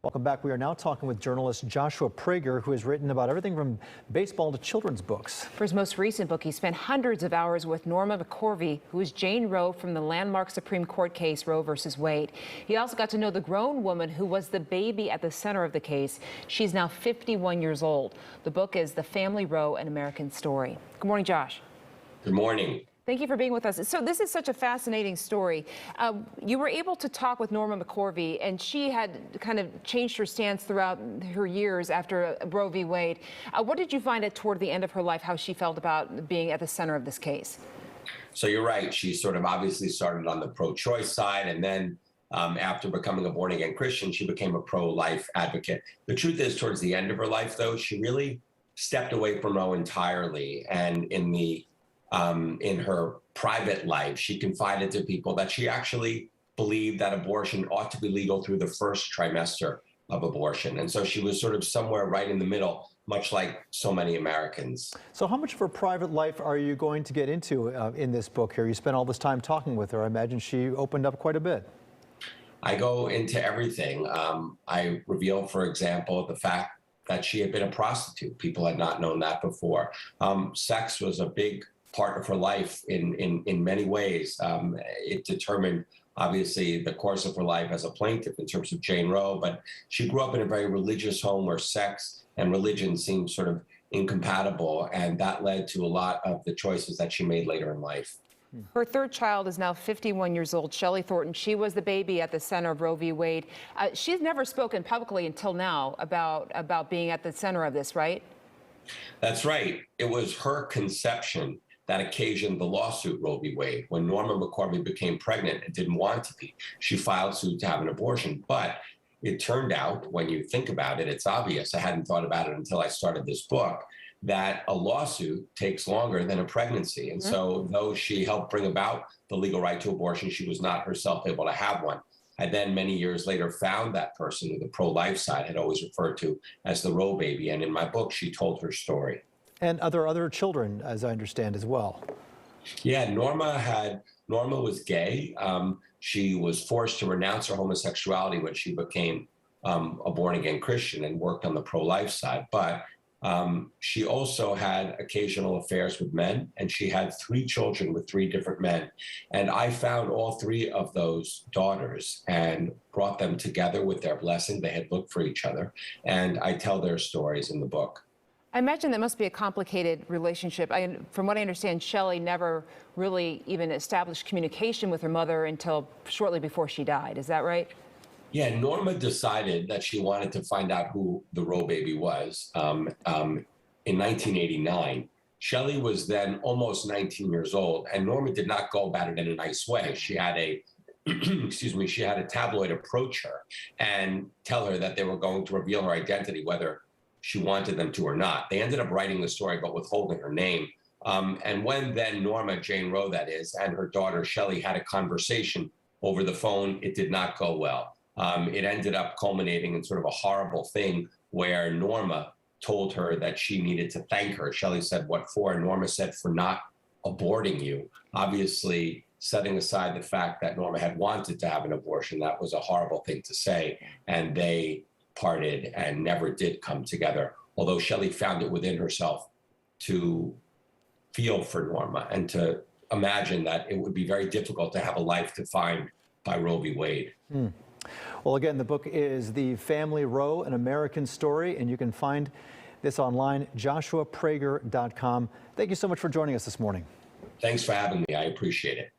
Welcome back. We are now talking with journalist Joshua Prager, who has written about everything from baseball to children's books. For his most recent book, he spent hundreds of hours with Norma McCorvey, who is Jane Roe from the landmark Supreme Court case Roe versus Wade. He also got to know the grown woman who was the baby at the center of the case. She's now 51 years old. The book is The Family Roe: An American Story. Good morning, Josh. Good morning. Thank you for being with us. So this is such a fascinating story. You were able to talk with Norma McCorvey, and she had kind of changed her stance throughout her years after Roe v. Wade. What did you find toward the end of her life, how she felt about being at the center of this case? So you're right. She sort of obviously started on the pro-choice side, and then after becoming a born-again Christian, she became a pro-life advocate. The truth is, towards the end of her life, though, she really stepped away from Roe entirely, and in her private life, she confided to people that she actually believed that abortion ought to be legal through the first trimester of abortion. And so she was sort of somewhere right in the middle, much like so many Americans. So how much of her private life are you going to get into in this book here? You spent all this time talking with her. I imagine she opened up quite a bit. I go into everything. I reveal, for example, the fact that she had been a prostitute. People had not known that before. Sex was a big part of her life in many ways. It determined, obviously, the course of her life as a plaintiff in terms of Jane Roe, but she grew up in a very religious home where sex and religion seemed sort of incompatible, and that led to a lot of the choices that she made later in life. Her third child is now 51 years old, Shelley Thornton. She was the baby at the center of Roe v. Wade. She's never spoken publicly until now about being at the center of this, right? That's right. It was her conception that occasioned the lawsuit Roe v. Wade. When Norma McCorvey became pregnant and didn't want to be, she filed suit to have an abortion. But it turned out, when you think about it, it's obvious. I hadn't thought about it until I started this book, that a lawsuit takes longer than a pregnancy. And so though she helped bring about the legal right to abortion, she was not herself able to have one. I then, many years later, found that person who the pro-life side had always referred to as the Roe baby. And in my book, she told her story. And other children, as I understand, as well. Yeah, Norma was gay. She was forced to renounce her homosexuality when she became a born-again Christian and worked on the pro-life side. But she also had occasional affairs with men, and she had 3 children with 3 different men. And I found all 3 of those daughters and brought them together with their blessing. They had looked for each other, and I tell their stories in the book. I imagine that must be a complicated relationship. From what I understand, Shelley never really even established communication with her mother until shortly before she died. Is that right? Yeah, Norma decided that she wanted to find out who the Roe baby was in 1989. Shelley was then almost 19 years old, and Norma did not go about it in a nice way. She had a she had a tabloid approach her and tell her that they were going to reveal her identity, whether she wanted them to or not. They ended up writing the story but withholding her name. And when then Norma, Jane Roe that is, and her daughter Shelley had a conversation over the phone, it did not go well. It ended up culminating in sort of a horrible thing where Norma told her that she needed to thank her. Shelley said, "What for?" And Norma said, "For not aborting you." Obviously, setting aside the fact that Norma had wanted to have an abortion, that was a horrible thing to say. And they parted and never did come together, although Shelley found it within herself to feel for Norma and to imagine that it would be very difficult to have a life defined by Roe v. Wade. Well, again, the book is The Family Roe: An American Story, and you can find this online, joshuaprager.com. Thank you so much for joining us this morning. Thanks for having me. I appreciate it.